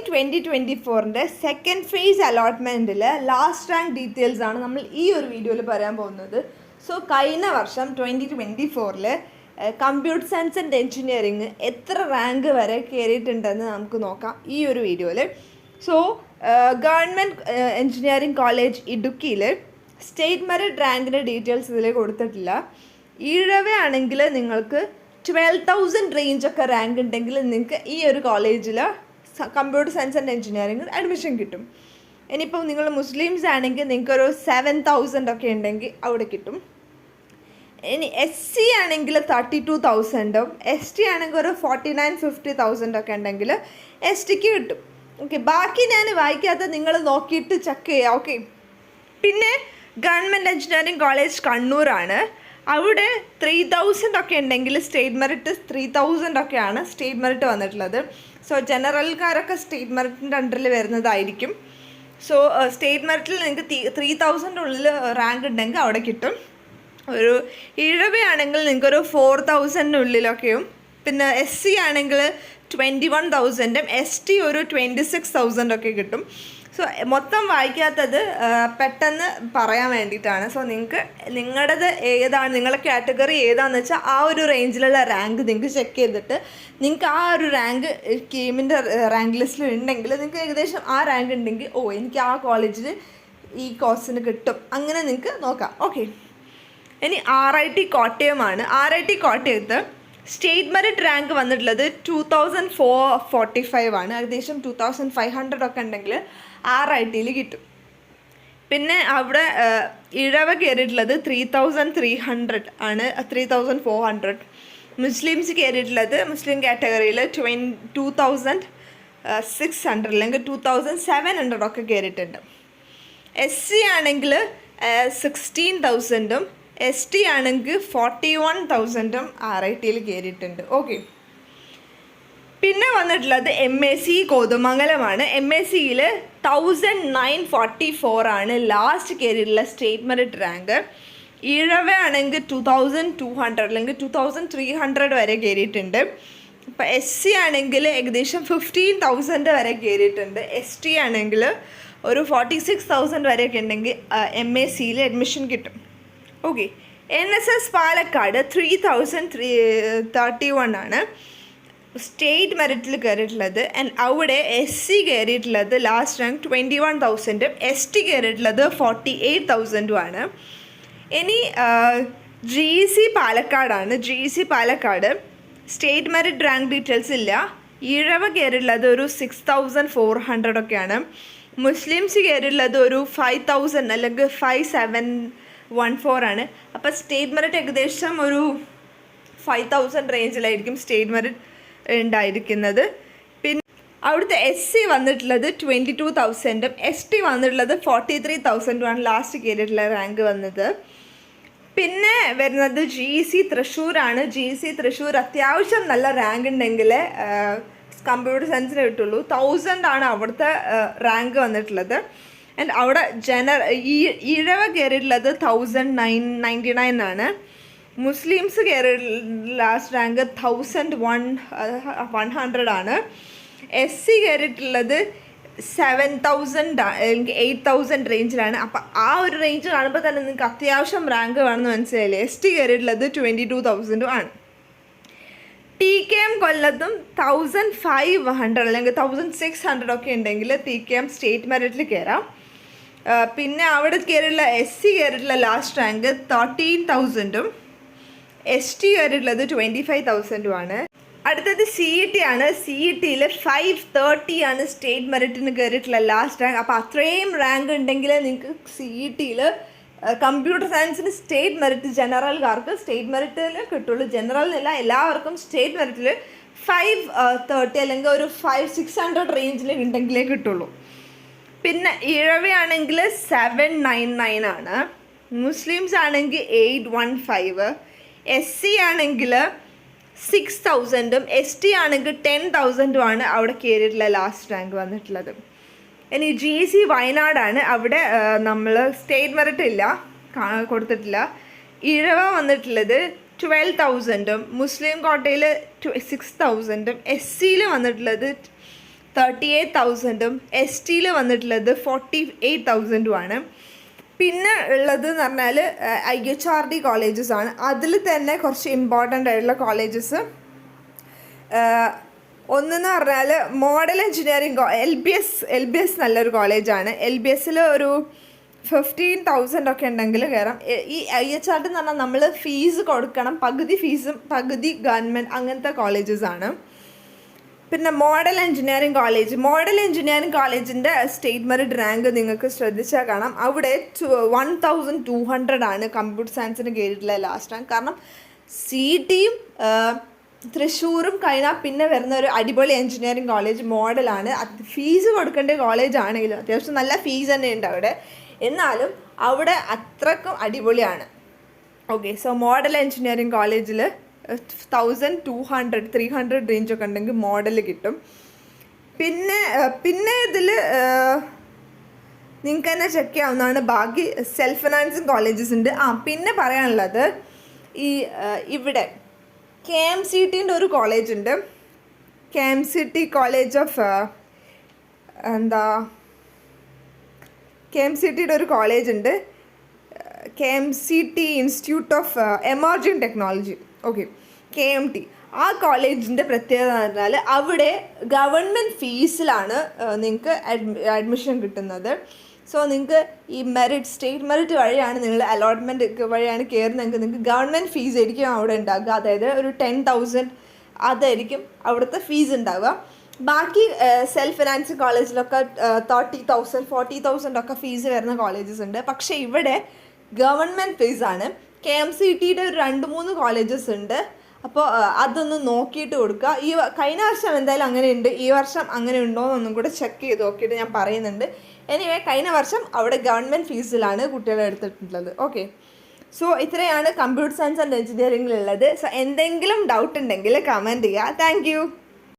2024 second phase അലോട്ട്മെൻറ്റിൽ last rank details ആണ് നമ്മൾ ഈ ഒരു വീഡിയോയിൽ പറയാൻ പോകുന്നത്. സോ കഴിഞ്ഞ വർഷം 2024 കമ്പ്യൂട്ടർ സയൻസ് ആൻഡ് എഞ്ചിനീയറിംഗ് എത്ര റാങ്ക് വരെ കയറിയിട്ടുണ്ടെന്ന് നമുക്ക് നോക്കാം ഈ ഒരു വീഡിയോയിൽ. സോ ഗവൺമെൻറ് എഞ്ചിനീയറിംഗ് കോളേജ് ഇടുക്കിയിൽ സ്റ്റേറ്റ് മെറിറ്റ് റാങ്കിൻ്റെ ഡീറ്റെയിൽസ് ഇതിൽ കൊടുത്തിട്ടില്ല. ഈഴവയാണെങ്കിൽ നിങ്ങൾക്ക് 12,000 റേഞ്ചൊക്കെ റാങ്ക് ഉണ്ടെങ്കിൽ നിങ്ങൾക്ക് ഈ ഒരു കോളേജിൽ computer science and engineering admission കിട്ടും. ഇനിയിപ്പോൾ നിങ്ങൾ മുസ്ലിംസ് ആണെങ്കിൽ നിങ്ങൾക്കൊരു 7,000 ഒക്കെ ഉണ്ടെങ്കിൽ അവിടെ കിട്ടും. ഇനി SC ആണെങ്കിൽ 32,000ഉം ST ആണെങ്കിൽ ഒരു 49-50,000 ഒക്കെ ഉണ്ടെങ്കിൽ STക്ക് കിട്ടും. ഓക്കെ, ബാക്കി ഞാൻ വായിക്കാത്ത നിങ്ങൾ നോക്കിയിട്ട് ചെക്ക് ചെയ്യുക. ഓക്കെ, പിന്നെ ഗവൺമെൻറ് എഞ്ചിനീയറിംഗ് കോളേജ് കണ്ണൂരാണ്. അവിടെ 3,000 ഒക്കെ ഉണ്ടെങ്കിൽ സ്റ്റേറ്റ് മെറിറ്റ് 3,000 ഒക്കെയാണ് സ്റ്റേറ്റ് മെറിറ്റ് വന്നിട്ടുള്ളത്. സോ ജനറൽക്കാരൊക്കെ സ്റ്റേറ്റ് മെറിറ്റിൻ്റെ അണ്ടറിൽ വരുന്നതായിരിക്കും. സോ സ്റ്റേറ്റ് മെറിറ്റിൽ നിങ്ങൾക്ക് 3,000 ഉള്ളിൽ റാങ്ക് ഉണ്ടെങ്കിൽ അവിടെ കിട്ടും. ഒരു ഈഴവയാണെങ്കിൽ നിങ്ങൾക്കൊരു 4,000 ഉള്ളിലൊക്കെയും, പിന്നെ SC ആണെങ്കിൽ 21,000ഉം ST ഒരു 26,000 ഒക്കെ കിട്ടും. സോ മൊത്തം വായിക്കാത്തത് പെട്ടെന്ന് പറയാൻ വേണ്ടിയിട്ടാണ്. സോ നിങ്ങൾക്ക് നിങ്ങളുടേത് ഏതാണ്, നിങ്ങളുടെ കാറ്റഗറി ഏതാണെന്ന് വെച്ചാൽ ആ ഒരു റേഞ്ചിലുള്ള റാങ്ക് നിങ്ങൾക്ക് ചെക്ക് ചെയ്തിട്ട് നിങ്ങൾക്ക് ആ ഒരു റാങ്ക് കീമിൻ്റെ റാങ്ക് ലിസ്റ്റിൽ ഉണ്ടെങ്കിൽ നിങ്ങൾക്ക് ഏകദേശം ആ റാങ്ക് ഉണ്ടെങ്കിൽ എനിക്ക് ആ കോളേജിൽ ഈ കോഴ്സിന് കിട്ടും, അങ്ങനെ നിങ്ങൾക്ക് നോക്കാം. ഓക്കെ, ഇനി RIT കോട്ടയമാണ്. RIT കോട്ടയത്ത് സ്റ്റേറ്റ് മെറിറ്റ് റാങ്ക് വന്നിട്ടുള്ളത് 2,445 ആണ്. ഏകദേശം 2,500 ഒക്കെ ഉണ്ടെങ്കിൽ RITയിൽ കിട്ടും. പിന്നെ അവിടെ ഇഴവ കയറിയിട്ടുള്ളത് 3,300 ആണ്, 3,400. മുസ്ലിംസ് കയറിയിട്ടുള്ളത് മുസ്ലിം കാറ്റഗറിയിൽ 2,600 അല്ലെങ്കിൽ 2,700 ഒക്കെ കയറിയിട്ടുണ്ട്. SC ആണെങ്കിൽ 16,000ഉം ST ആണെങ്കിൽ 41,000ഉം RITയിൽ കയറിയിട്ടുണ്ട്. ഓക്കെ, പിന്നെ വന്നിട്ടുള്ളത് MAC കോതമംഗലമാണ്. MACയിൽ 1,944 ആണ് ലാസ്റ്റ് കയറിയിട്ടുള്ള സ്റ്റേറ്റ് മെറിറ്റ് റാങ്ക്. ഈഴവ ആണെങ്കിൽ 2,200 അല്ലെങ്കിൽ 2,300 വരെ കയറിയിട്ടുണ്ട്. ഇപ്പോൾ SC ആണെങ്കിൽ ഏകദേശം 15,000 വരെ കയറിയിട്ടുണ്ട്. ST ആണെങ്കിൽ ഒരു 46,000 വരെയൊക്കെ ഉണ്ടെങ്കിൽ MACയിൽ അഡ്മിഷൻ കിട്ടും. ഓക്കെ, NSS പാലക്കാട് 3,031 ആണ് സ്റ്റേറ്റ് മെറിറ്റിൽ കയറിയിട്ടുള്ളത്. ആൻഡ് അവിടെ SC കയറിയിട്ടുള്ളത് ലാസ്റ്റ് റാങ്ക് 21,000ഉം ST കയറിയിട്ടുള്ളത് 48,000ഉം ആണ്. ഇനി GC പാലക്കാടാണ്. GC Palakkad state merit rank details ഇല്ല. ഈഴവ കയറിയിട്ടുള്ളത് ഒരു 6,400 ഒക്കെയാണ്. മുസ്ലിംസ് കയറിയിട്ടുള്ളത് ഒരു 5,000 അല്ലെങ്കിൽ 5,714 ആണ്. അപ്പോൾ സ്റ്റേറ്റ് മെറിറ്റ് ഏകദേശം ഒരു 5,000 റേഞ്ചിലായിരിക്കും സ്റ്റേറ്റ് മെറിറ്റ് ഉണ്ടായിരിക്കുന്നത്. പിന്നെ അവിടുത്തെ SC വന്നിട്ടുള്ളത് 22,000ഉം ST വന്നിട്ടുള്ളത് 43,000ഉം ആണ് ലാസ്റ്റ് കയറിയിട്ടുള്ള റാങ്ക് വന്നത്. പിന്നെ വരുന്നത് GC തൃശ്ശൂരാണ്. GC തൃശ്ശൂർ അത്യാവശ്യം നല്ല റാങ്ക് ഉണ്ടെങ്കിൽ കമ്പ്യൂട്ടർ സയൻസിന് കിട്ടുള്ളൂ. 1,000 ആണ് അവിടുത്തെ റാങ്ക് വന്നിട്ടുള്ളത്. ആൻഡ് അവിടെ ഈഴവ കയറിയിട്ടുള്ളത് 1,999 ആണ്. മുസ്ലിംസ് കയറി ലാസ്റ്റ് റാങ്ക് 1,100 ആണ്. SC കയറിയിട്ടുള്ളത് 7,000 അല്ലെങ്കിൽ 8,000 റേഞ്ചിലാണ്. അപ്പം ആ ഒരു റേഞ്ച് കാണുമ്പോൾ തന്നെ നിങ്ങൾക്ക് അത്യാവശ്യം റാങ്ക് വേണമെന്ന് മനസ്സിലായില്ലേ. ST കയറിയിട്ടുള്ളത് 22,000 ആണ്. TKM കൊല്ലത്തും 1,500 അല്ലെങ്കിൽ 1,600 ഒക്കെ ഉണ്ടെങ്കിൽ TKM സ്റ്റേറ്റ് മെറിറ്റിൽ കയറാം. പിന്നെ അവിടെ കയറിയിട്ടുള്ള SC കയറിയിട്ടുള്ള ലാസ്റ്റ് റാങ്ക് 13,000ഉം ST കയറിയിട്ടുള്ളത് 25,000ഉം ആണ്. അടുത്തത് CET ആണ്. CETയിൽ 530 ആണ് സ്റ്റേറ്റ് മെറിറ്റിന് കയറിയിട്ടുള്ള ലാസ്റ്റ് റാങ്ക്. അപ്പോൾ അത്രയും റാങ്ക് ഉണ്ടെങ്കിൽ നിങ്ങൾക്ക് CETയിൽ കമ്പ്യൂട്ടർ സയൻസിന് സ്റ്റേറ്റ് മെറിറ്റ് ജനറൽക്കാർക്ക് സ്റ്റേറ്റ് മെറിറ്റിൽ കിട്ടുള്ളൂ. ജനറലിനല്ല, എല്ലാവർക്കും സ്റ്റേറ്റ് മെറിറ്റിൽ 530 അല്ലെങ്കിൽ ഒരു 500-600 റേഞ്ചിൽ ഉണ്ടെങ്കിലേ കിട്ടുള്ളൂ. പിന്നെ ഈഴവയാണെങ്കിൽ 799 ആണ്. മുസ്ലിംസ് ആണെങ്കിൽ 815. SC ആണെങ്കിൽ 6,000ഉം ST ആണെങ്കിൽ 10,000ഉം ആണ് അവിടെ കയറിയിട്ടുള്ള ലാസ്റ്റ് റാങ്ക് വന്നിട്ടുള്ളത്. ഇനി GC വയനാടാണ്. അവിടെ നമ്മൾ സ്റ്റേറ്റ് മെറിറ്റ് ഇല്ല, കൊടുത്തിട്ടില്ല. ഈഴവ വന്നിട്ടുള്ളത് 12,000ഉം മുസ്ലിം കോട്ടയിൽ 6,000ഉം SCയിൽ വന്നിട്ടുള്ളത് 38,000 എസ് ടിയിൽ വന്നിട്ടുള്ളത് 48,000 പിന്നെ ഉള്ളത് എന്ന് പറഞ്ഞാൽ IHRD കോളേജസ് ആണ്. അതിൽ തന്നെ കുറച്ച് ഇമ്പോർട്ടൻ്റ് ആയിട്ടുള്ള കോളേജസ് ഒന്നെന്ന് പറഞ്ഞാൽ മോഡൽ എഞ്ചിനീയറിംഗ് LBS നല്ലൊരു കോളേജാണ്. LBS ഒരു 15,000 ഒക്കെ ഉണ്ടെങ്കിൽ കയറാം. ഈ IHRD എന്ന് പറഞ്ഞാൽ നമ്മൾ ഫീസ് കൊടുക്കണം, പകുതി ഫീസും പകുതി ഗവൺമെൻറ്, അങ്ങനത്തെ കോളേജസാണ്. പിന്നെ മോഡൽ എഞ്ചിനീയറിംഗ് കോളേജിൻ്റെ സ്റ്റേറ്റ് മെറിറ്റ് റാങ്ക് നിങ്ങൾക്ക് ശ്രദ്ധിച്ചാൽ കാണാം. അവിടെ 1,200 ആണ് കമ്പ്യൂട്ടർ സയൻസിന് കയറിയിട്ടുള്ള ലാസ്റ്റ് റാങ്ക്. കാരണം CETയും തൃശ്ശൂരും കഴിഞ്ഞാൽ പിന്നെ വരുന്ന ഒരു അടിപൊളി എഞ്ചിനീയറിംഗ് കോളേജ് മോഡലാണ്. ഫീസ് കൊടുക്കേണ്ട കോളേജ് ആണെങ്കിലും അത്യാവശ്യം നല്ല ഫീസ് തന്നെ ഉണ്ട് അവിടെ, എന്നാലും അവിടെ അത്രക്കും അടിപൊളിയാണ്. ഓക്കെ, സോ മോഡൽ എഞ്ചിനീയറിംഗ് കോളേജിൽ 1,200, 300 റേഞ്ചൊക്കെ ഉണ്ടെങ്കിൽ മോഡൽ കിട്ടും. പിന്നെ ഇതിൽ നിങ്ങൾക്ക് തന്നെ ചെക്ക് ചെയ്യാവുന്നതാണ്. ബാക്കി സെൽഫ് ഫിനാൻസിങ് കോളേജസ് ഉണ്ട്. പിന്നെ പറയാനുള്ളത് ഇവിടെ KMCTൻ്റെ ഒരു കോളേജ് ഉണ്ട്. KMCT കോളേജ് ഓഫ് KMCTയുടെ ഒരു കോളേജ് ഉണ്ട്, KMCT institute of emerging technology. Okay, KMT. ആ കോളേജിൻ്റെ പ്രത്യേകത എന്ന് പറഞ്ഞാൽ അവിടെ ഗവൺമെൻറ് ഫീസിലാണ് നിങ്ങൾക്ക് അഡ്മിഷൻ കിട്ടുന്നത്. സോ നിങ്ങൾക്ക് ഈ സ്റ്റേറ്റ് മെറിറ്റ് വഴിയാണ് നിങ്ങൾ അലോട്ട്മെൻറ്റ് വഴിയാണ് കയറുന്നതെങ്കിൽ നിങ്ങൾക്ക് ഗവൺമെൻറ് ഫീസ് ആയിരിക്കും അവിടെ ഉണ്ടാകുക. അതായത് ഒരു 10,000 അതായിരിക്കും അവിടുത്തെ ഫീസ് ഉണ്ടാവുക. ബാക്കി സെൽഫ് ഫിനാൻസിങ് കോളേജിലൊക്കെ 30,000, 40,000 ഒക്കെ ഫീസ് വരുന്ന കോളേജസ് ഉണ്ട്. പക്ഷേ ഇവിടെ ഗവൺമെൻറ് ഫീസാണ്. KMCTയുടെ ഒരു 2-3 കോളേജസ് ഉണ്ട്. അപ്പോൾ അതൊന്ന് നോക്കിയിട്ട് കൊടുക്കുക. കഴിഞ്ഞ വർഷം എന്തായാലും അങ്ങനെ ഉണ്ട്, ഈ വർഷം അങ്ങനെ ഉണ്ടോ എന്നൊന്നും കൂടെ ചെക്ക് ചെയ്ത് നോക്കിയിട്ട് ഞാൻ പറയുന്നുണ്ട്. എനിവേ കഴിഞ്ഞ വർഷം അവിടെ ഗവൺമെൻറ് ഫീസിലാണ് കുട്ടികളെ എടുത്തിട്ടുള്ളത്. ഓക്കെ, സോ ഇത്രയാണ് കമ്പ്യൂട്ടർ സയൻസ് ആൻഡ് എഞ്ചിനീയറിംഗിലുള്ളത്. സോ എന്തെങ്കിലും ഡൗട്ട് ഉണ്ടെങ്കിൽ കമൻറ്റ് ചെയ്യുക. താങ്ക്